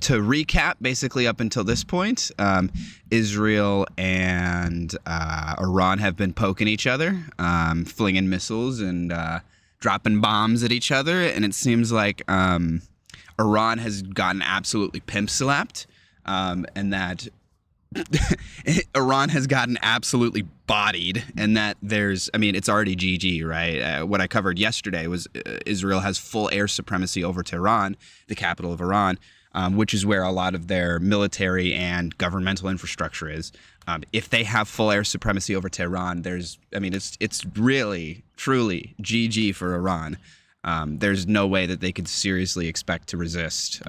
to recap, basically up until this point, Israel and Iran have been poking each other, flinging missiles and dropping bombs at each other. And it seems like Iran has gotten absolutely pimp slapped, and that Iran has gotten absolutely bodied, and that it's already GG, right? What I covered yesterday was Israel has full air supremacy over Tehran, the capital of Iran, which is where a lot of their military and governmental infrastructure is. If they have full air supremacy over Tehran, it's really, truly GG for Iran. There's no way that they could seriously expect to resist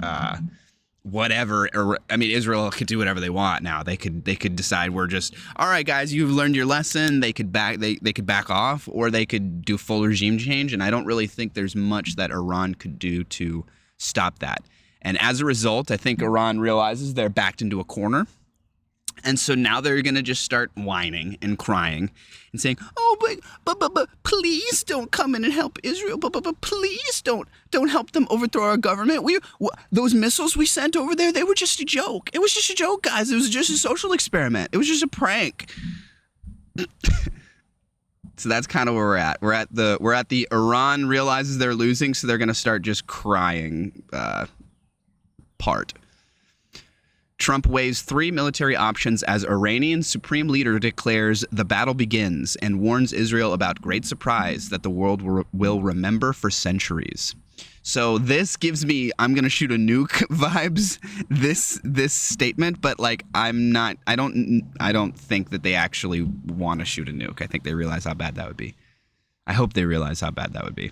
whatever. Israel could do whatever they want now. They could decide we're just, all right, guys, you've learned your lesson. They could back off, or they could do full regime change. And I don't really think there's much that Iran could do to stop that. And as a result, I think Iran realizes they're backed into a corner. And so now they're going to just start whining and crying and saying, oh, but please don't come in and help Israel. But please don't help them overthrow our government. Those missiles we sent over there, they were just a joke. It was just a joke, guys. It was just a social experiment. It was just a prank. So that's kind of where we're at. We're at the Iran realizes they're losing, so they're going to start just crying part. Trump weighs 3 military options as Iranian supreme leader declares the battle begins and warns Israel about great surprise that the world will remember for centuries. So this gives me I'm going to shoot a nuke vibes, this statement, but like I don't think that they actually want to shoot a nuke. I think they realize how bad that would be. I hope they realize how bad that would be.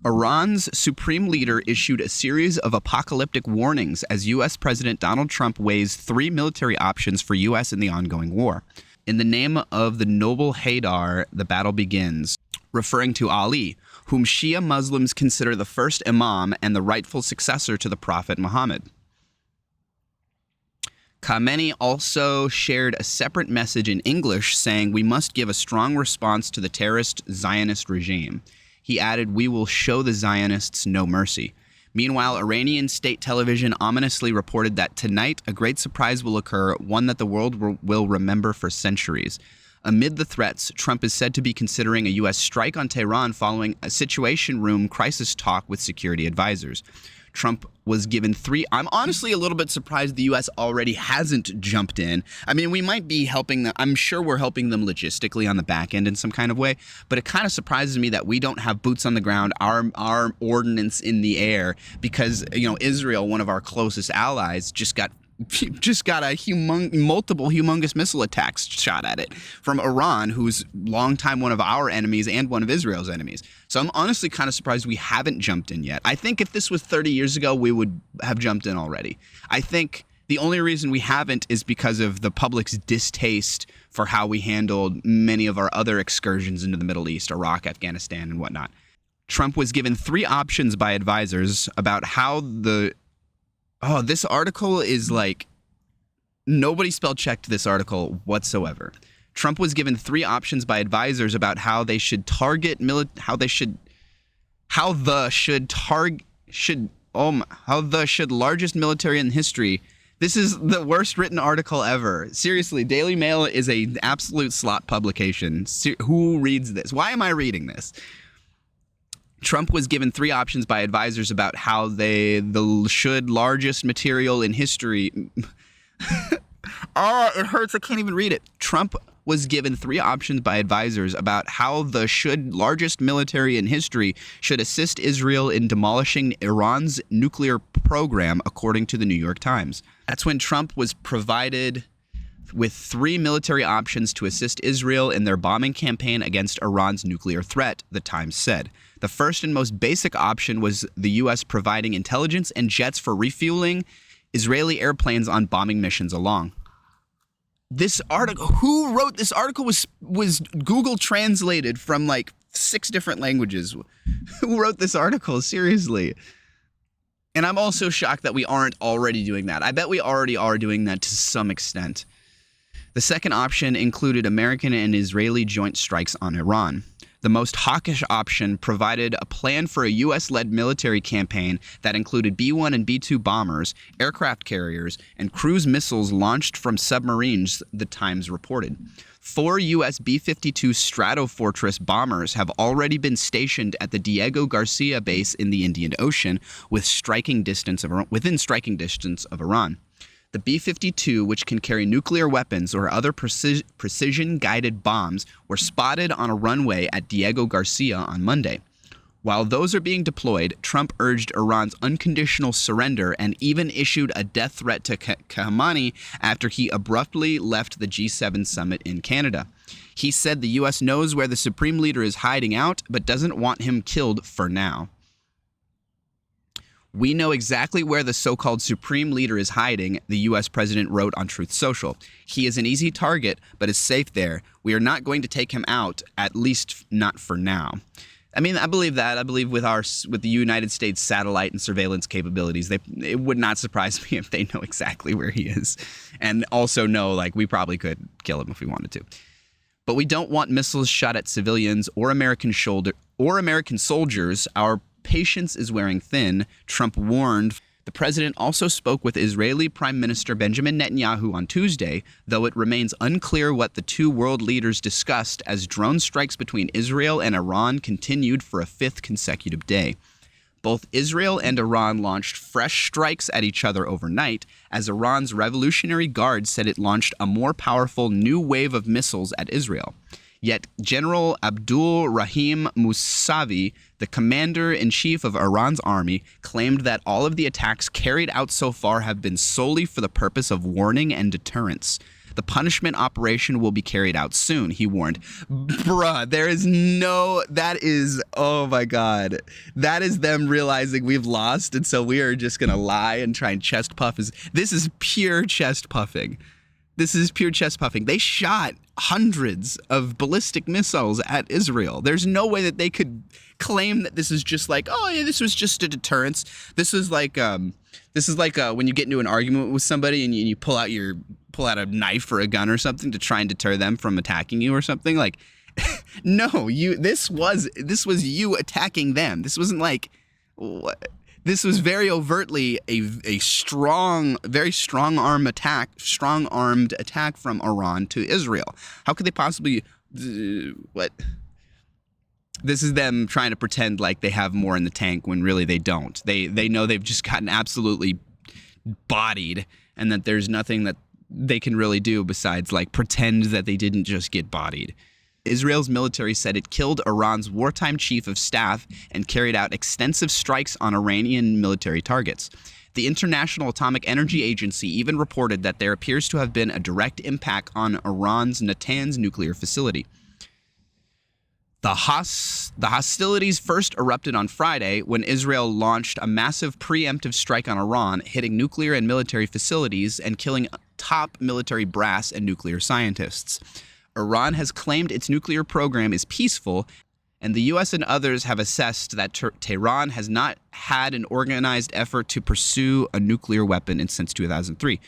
Iran's supreme leader issued a series of apocalyptic warnings as U.S. President Donald Trump weighs 3 military options for U.S. in the ongoing war. In the name of the noble Haydar, the battle begins, referring to Ali, whom Shia Muslims consider the first imam and the rightful successor to the Prophet Muhammad. Khamenei also shared a separate message in English saying we must give a strong response to the terrorist Zionist regime. He added, we will show the Zionists no mercy. Meanwhile, Iranian state television ominously reported that tonight a great surprise will occur, one that the world will remember for centuries. Amid the threats, Trump is said to be considering a U.S. strike on Tehran following a Situation Room crisis talk with security advisors. Trump was given 3. I'm honestly a little bit surprised the U.S. already hasn't jumped in. I mean, we might be helping them. I'm sure we're helping them logistically on the back end in some kind of way. But it kind of surprises me that we don't have boots on the ground, our ordnance in the air, because, Israel, one of our closest allies, just got multiple humongous missile attacks shot at it from Iran, who's longtime one of our enemies and one of Israel's enemies. So I'm honestly kind of surprised we haven't jumped in yet. I think if this was 30 years ago, we would have jumped in already. I think the only reason we haven't is because of the public's distaste for how we handled many of our other excursions into the Middle East, Iraq, Afghanistan, and whatnot. Trump was given 3 options by advisors about how this article is like, nobody spell checked this article whatsoever. Trump was given 3 options by advisors about how they should target how the largest military in history. This is the worst written article ever. Seriously, Daily Mail is an absolute slot publication. Who reads this? Why am I reading this? Trump was given 3 options by advisors about how the largest material in history. Oh, it hurts. I can't even read it. Trump was given 3 options by advisors about how the largest military in history should assist Israel in demolishing Iran's nuclear program, according to the New York Times. That's when Trump was provided with 3 military options to assist Israel in their bombing campaign against Iran's nuclear threat, the Times said. The first and most basic option was the U.S. providing intelligence and jets for refueling Israeli airplanes on bombing missions along. This article, who wrote this article was Google translated from like 6 different languages. Who wrote this article? Seriously. And I'm also shocked that we aren't already doing that. I bet we already are doing that to some extent. The second option included American and Israeli joint strikes on Iran. The most hawkish option provided a plan for a U.S.-led military campaign that included B-1 and B-2 bombers, aircraft carriers, and cruise missiles launched from submarines, the Times reported. 4 U.S. B-52 Stratofortress bombers have already been stationed at the Diego Garcia base in the Indian Ocean within striking distance of Iran. The B-52, which can carry nuclear weapons or other precision-guided bombs, were spotted on a runway at Diego Garcia on Monday. While those are being deployed, Trump urged Iran's unconditional surrender and even issued a death threat to Khamenei after he abruptly left the G7 summit in Canada. He said the U.S. knows where the supreme leader is hiding out, but doesn't want him killed for now. We know exactly where the so-called supreme leader is hiding, the U.S. president wrote on Truth Social. He is an easy target, but is safe there. We are not going to take him out, at least not for now. I mean, I believe that. I believe with the United States satellite and surveillance capabilities, it would not surprise me if they know exactly where he is, and also know like we probably could kill him if we wanted to. But we don't want missiles shot at civilians or American soldiers. Our patience is wearing thin, Trump warned. The president also spoke with Israeli Prime Minister Benjamin Netanyahu on Tuesday, though it remains unclear what the two world leaders discussed as drone strikes between Israel and Iran continued for a 5th consecutive day. Both Israel and Iran launched fresh strikes at each other overnight, as Iran's Revolutionary Guard said it launched a more powerful new wave of missiles at Israel. Yet General Abdul Rahim Mousavi, the commander-in-chief of Iran's army, claimed that all of the attacks carried out so far have been solely for the purpose of warning and deterrence. The punishment operation will be carried out soon, he warned. Bruh, oh my God. That is them realizing we've lost, and so we are just going to lie and try and chest puff. This is pure chest puffing. They shot hundreds of ballistic missiles at Israel. There's no way that they could claim that this is just like, oh yeah, this was just a deterrence. This is like when you get into an argument with somebody and you pull out a knife or a gun or something to try and deter them from attacking you or something. Like, no, this was you attacking them. This wasn't like what. This was very overtly a very strong-armed attack from Iran to Israel. How could they possibly what? This is them trying to pretend like they have more in the tank when really they don't. They know they've just gotten absolutely bodied, and that there's nothing that they can really do besides like pretend that they didn't just get bodied. Israel's military said it killed Iran's wartime chief of staff and carried out extensive strikes on Iranian military targets. The International Atomic Energy Agency even reported that there appears to have been a direct impact on Iran's Natanz nuclear facility. The hostilities first erupted on Friday when Israel launched a massive preemptive strike on Iran, hitting nuclear and military facilities and killing top military brass and nuclear scientists. Iran has claimed its nuclear program is peaceful, and the U.S. and others have assessed that Tehran has not had an organized effort to pursue a nuclear weapon since 2003.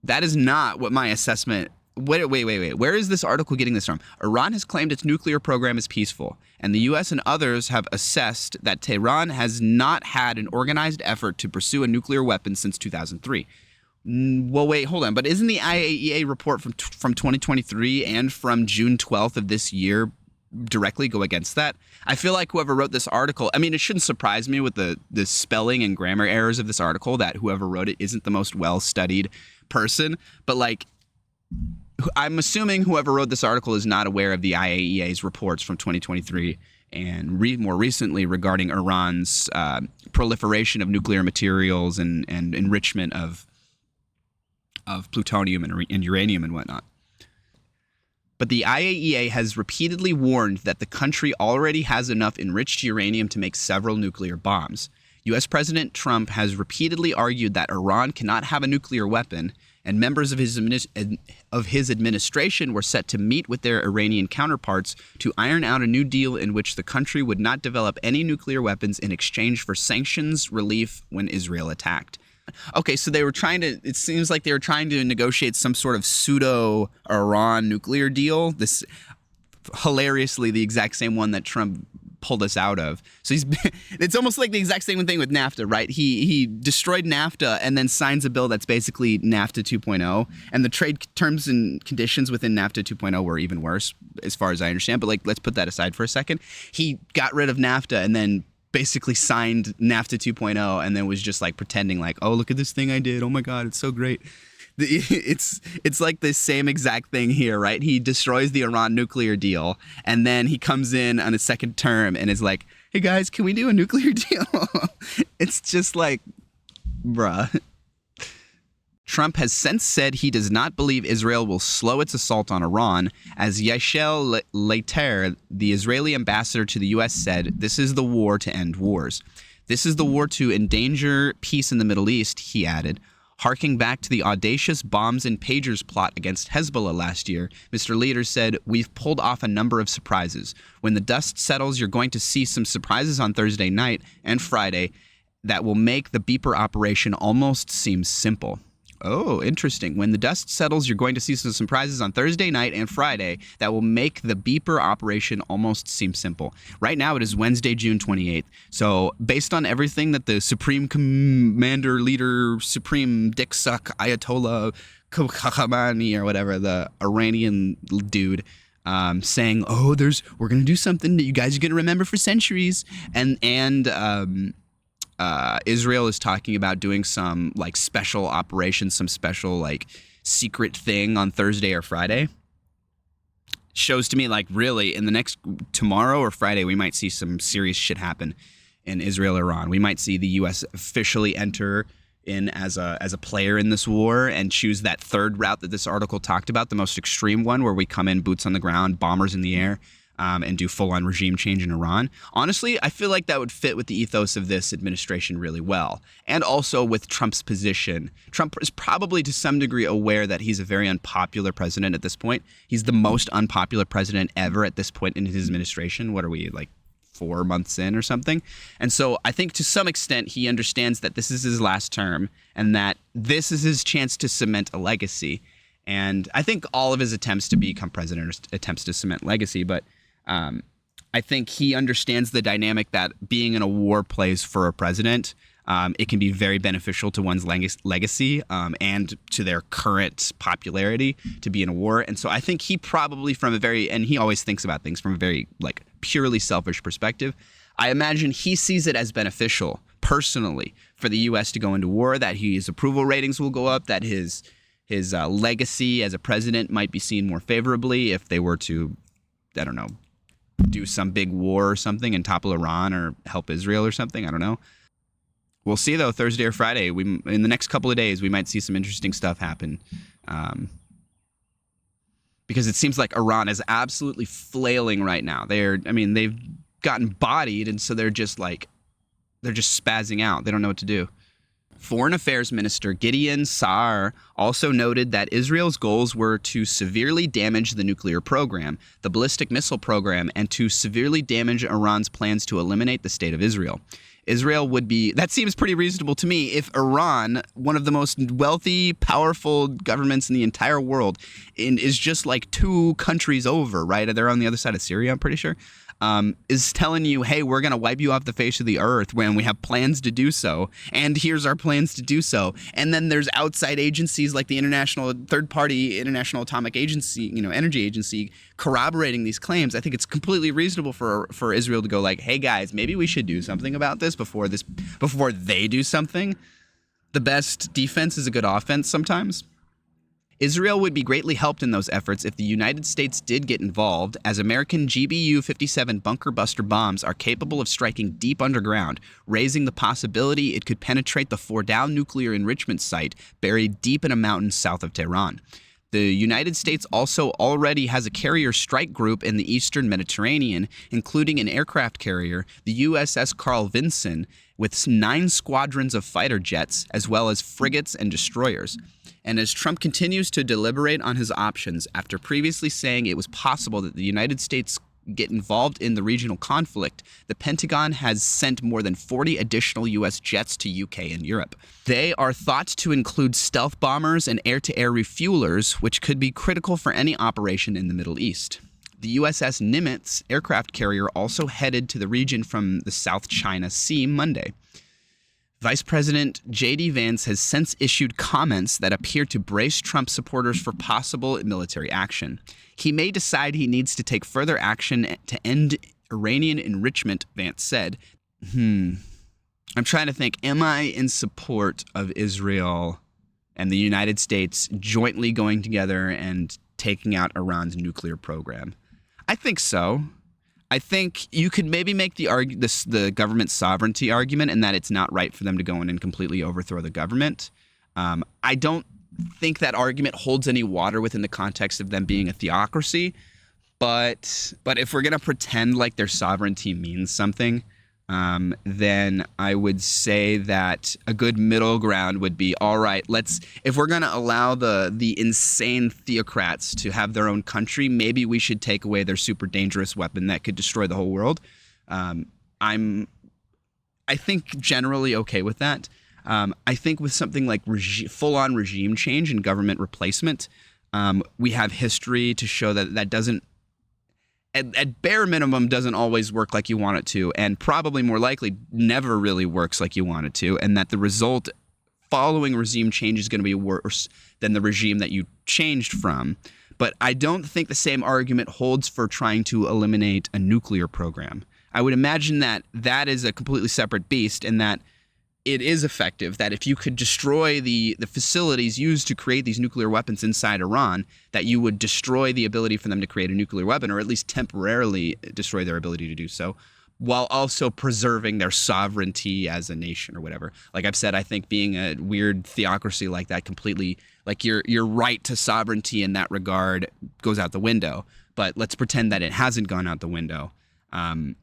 That is not what my assessment... Wait. Where is this article getting this from? Iran has claimed its nuclear program is peaceful, and the U.S. and others have assessed that Tehran has not had an organized effort to pursue a nuclear weapon since 2003. Well, wait, hold on. But isn't the IAEA report from 2023 and from June 12th of this year directly go against that? I feel like whoever wrote this article, I mean, it shouldn't surprise me with the spelling and grammar errors of this article that whoever wrote it isn't the most well-studied person. But, like, I'm assuming whoever wrote this article is not aware of the IAEA's reports from 2023 and more recently regarding Iran's proliferation of nuclear materials and enrichment of plutonium and uranium and whatnot. But the IAEA has repeatedly warned that the country already has enough enriched uranium to make several nuclear bombs. U.S. President Trump has repeatedly argued that Iran cannot have a nuclear weapon, and members of his administration were set to meet with their Iranian counterparts to iron out a new deal in which the country would not develop any nuclear weapons in exchange for sanctions relief when Israel attacked. Okay, so it seems like they were trying to negotiate some sort of pseudo-Iran nuclear deal. hilariously the exact same one that Trump pulled us out of. So it's almost like the exact same thing with NAFTA, right? He destroyed NAFTA and then signs a bill that's basically NAFTA 2.0, and the trade terms and conditions within NAFTA 2.0 were even worse, as far as I understand. But like, let's put that aside for a second. He got rid of NAFTA and then basically signed NAFTA 2.0 and then was just like pretending like, oh, look at this thing I did. Oh my God, it's so great. It's like the same exact thing here, right? He destroys the Iran nuclear deal, and then he comes in on his second term and is like, hey guys, can we do a nuclear deal? It's just like, bruh. Trump has since said he does not believe Israel will slow its assault on Iran. As Yashel Leiter, the Israeli ambassador to the U.S., said, this is the war to end wars. This is the war to endanger peace in the Middle East, he added. Harking back to the audacious bombs and pagers plot against Hezbollah last year, Mr. Leiter said, we've pulled off a number of surprises. When the dust settles, you're going to see some surprises on Thursday night and Friday that will make the beeper operation almost seem simple. Oh, interesting. When the dust settles, you're going to see some surprises on Thursday night and Friday that will make the beeper operation almost seem simple. Right now, it is Wednesday, June 28th. So based on everything that the Supreme Commander, Leader, Supreme Dick Suck, Ayatollah Khamenei or whatever, the Iranian dude, saying, oh, we're going to do something that you guys are going to remember for centuries. And Israel is talking about doing some like special operation, some special like secret thing on Thursday or Friday. Shows to me like really in the next tomorrow or Friday, we might see some serious shit happen in Israel, Iran. We might see the U.S. officially enter in as a player in this war and choose that third route that this article talked about, the most extreme one where we come in boots on the ground, bombers in the air. And do full-on regime change in Iran. Honestly, I feel like that would fit with the ethos of this administration really well. And also with Trump's position. Trump is probably to some degree aware that he's a very unpopular president at this point. He's the most unpopular president ever at this point in his administration. What are we, like 4 months in or something? And so I think to some extent he understands that this is his last term and that this is his chance to cement a legacy. And I think all of his attempts to become president are attempts to cement legacy, but I think he understands the dynamic that being in a war plays for a president. It can be very beneficial to one's legacy and to their current popularity to be in a war. And so I think he probably and he always thinks about things from a very like purely selfish perspective. I imagine he sees it as beneficial personally for the U.S. to go into war, that his approval ratings will go up, that his legacy as a president might be seen more favorably if they were to, I don't know, do some big war or something and topple Iran or help Israel or something. I don't know. We'll see, though, Thursday or Friday. In the next couple of days, we might see some interesting stuff happen. Because it seems like Iran is absolutely flailing right now. They've gotten bodied, and so they're just spazzing out. They don't know what to do. Foreign Affairs Minister Gideon Saar also noted that Israel's goals were to severely damage the nuclear program, the ballistic missile program, and to severely damage Iran's plans to eliminate the state of Israel. That seems pretty reasonable to me if Iran, one of the most wealthy, powerful governments in the entire world, is just like 2 countries over, right? They're on the other side of Syria, I'm pretty sure. Is telling you, hey, we're going to wipe you off the face of the earth when we have plans to do so. And here's our plans to do so. And then there's outside agencies like the third-party International Atomic Agency, Energy Agency, corroborating these claims. I think it's completely reasonable for Israel to go like, hey, guys, maybe we should do something about this before they do something. The best defense is a good offense sometimes. Israel would be greatly helped in those efforts if the United States did get involved, as American GBU-57 bunker buster bombs are capable of striking deep underground, raising the possibility it could penetrate the Fordow nuclear enrichment site buried deep in a mountain south of Tehran. The United States also already has a carrier strike group in the eastern Mediterranean, including an aircraft carrier, the USS Carl Vinson, with 9 squadrons of fighter jets, as well as frigates and destroyers. And as Trump continues to deliberate on his options after previously saying it was possible that the United States get involved in the regional conflict, the Pentagon has sent more than 40 additional U.S. jets to UK and Europe. They are thought to include stealth bombers and air-to-air refuelers, which could be critical for any operation in the Middle East. The USS Nimitz aircraft carrier also headed to the region from the South China Sea Monday. Vice President J.D. Vance has since issued comments that appear to brace Trump supporters for possible military action. He may decide he needs to take further action to end Iranian enrichment, Vance said. I'm trying to think, am I in support of Israel and the United States jointly going together and taking out Iran's nuclear program? I think so. I think you could maybe make the government sovereignty argument, and that it's not right for them to go in and completely overthrow the government. I don't think that argument holds any water within the context of them being a theocracy. But if we're going to pretend like their sovereignty means something, then I would say that a good middle ground would be, all right, if we're going to allow the insane theocrats to have their own country, maybe we should take away their super dangerous weapon that could destroy the whole world. I think generally okay with that. I think with something like full-on regime change and government replacement, we have history to show that doesn't, at bare minimum, doesn't always work like you want it to, and probably more likely never really works like you want it to, and that the result following regime change is going to be worse than the regime that you changed from. But I don't think the same argument holds for trying to eliminate a nuclear program. I would imagine that is a completely separate beast, and that it is effective, that if you could destroy the facilities used to create these nuclear weapons inside Iran, that you would destroy the ability for them to create a nuclear weapon, or at least temporarily destroy their ability to do so, while also preserving their sovereignty as a nation or whatever. Like I've said, I think being a weird theocracy like that completely, like your right to sovereignty in that regard goes out the window. But let's pretend that it hasn't gone out the window. I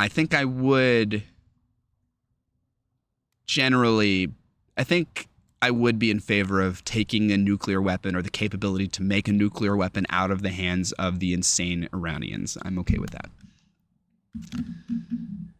think I would... Generally, I think I would be in favor of taking a nuclear weapon or the capability to make a nuclear weapon out of the hands of the insane Iranians. I'm okay with that.